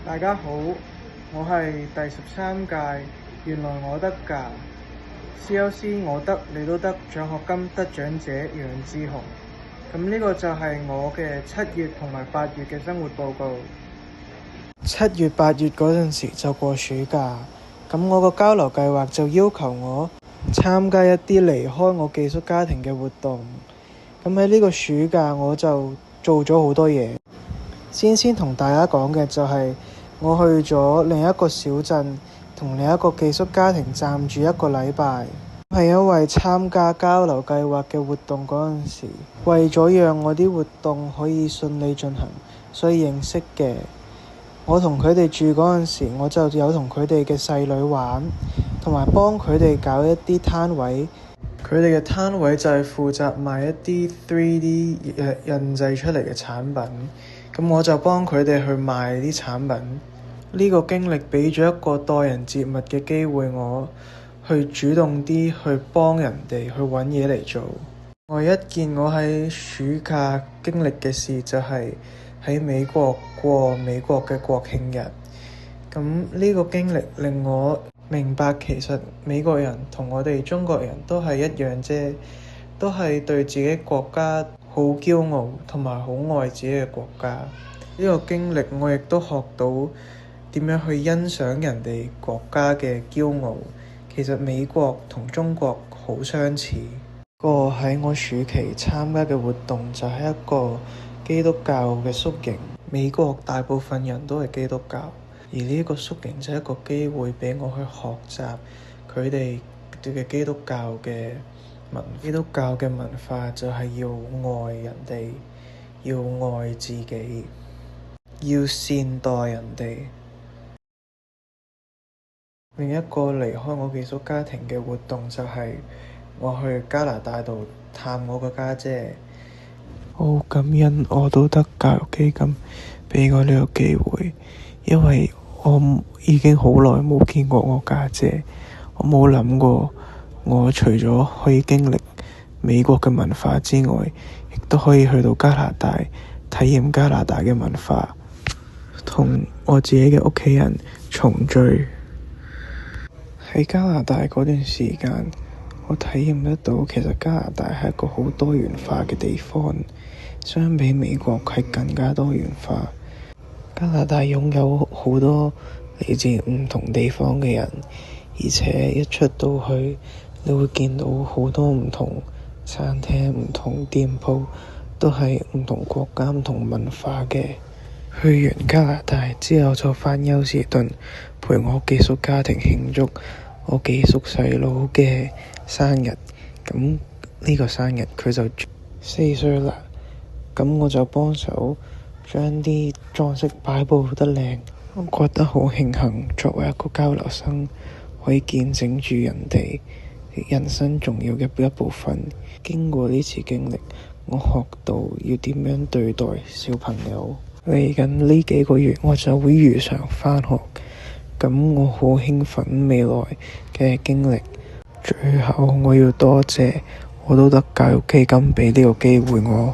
大家好，我係第13屆原來我得㗎 CLC 我得你都得獎學金得獎者楊志雄。咁呢個就係我嘅7月同埋8月嘅生活報告。7月8月嗰陣時就過暑假，咁我個交流計劃就要求我參加一啲離開我寄宿家庭嘅活動。咁喺呢個暑假我就做咗好多嘢。先同大家講嘅就係我去咗另一個小鎮同另一個寄宿家庭暫住1個禮拜。係因為參加交流計劃嘅活動嗰陣時，為咗讓我啲活動可以順利進行，所以認識嘅。我同佢哋住嗰陣時，我就有同佢哋嘅細女玩，同埋幫佢哋搞一啲攤位。佢哋嘅攤位就係負責賣一啲 3D 印製出嚟嘅產品，咁我就幫佢哋去賣啲產品。呢個經歷俾咗一個待人接物嘅機會，我去主動啲去幫人哋去揾嘢嚟做。我一件我喺暑假經歷嘅事就係喺美國過美國嘅國慶日。咁呢個經歷令我明白，其實美國人同我哋中國人都係一樣啫，都係對自己國家好驕傲同埋好愛自己嘅國家。呢個經歷我亦都學到點樣去欣賞人哋國家嘅驕傲。其實美國同中國好相似。個喺我暑期參加嘅活動就係一個基督教嘅宿營。美國大部分人都係基督教，而呢個宿營就係一個機會俾我去學習佢哋嘅基督教嘅基督教嘅文化，就係要愛人哋，要愛自己，要善待人哋。另一個離開我寄宿家庭嘅活動就係我去加拿大度探我個家姐。好感恩我都得教育基金俾我呢個機會，因為我已經好耐冇見過我家姐，我冇諗過我除咗可以經歷美國嘅文化之外，亦都可以去到加拿大體驗加拿大嘅文化，同我自己嘅屋企人重聚。喺加拿大嗰段時間，我體驗得到其實加拿大係一個好多元化嘅地方，相比美國係更加多元化。加拿大擁有好多嚟自唔同地方嘅人，而且一出到去，你會見到好多唔同餐廳、唔同店鋪，都係唔同國家、唔同文化嘅。去完加拿大之後，就返休士頓陪我寄宿家庭慶祝我寄宿細佬嘅生日。咁呢個生日佢就4歲啦，咁我就幫手將啲裝飾擺佈得靚。我覺得好慶幸作為一個交流生，可以見證住人哋人生重要嘅一部分。經過呢次經歷，我學到要點樣對待小朋友。嚟緊呢幾個月我就會如常返學，咁我好興奮未來嘅經歷。最後我要多謝我都得教育基金俾呢個機會我。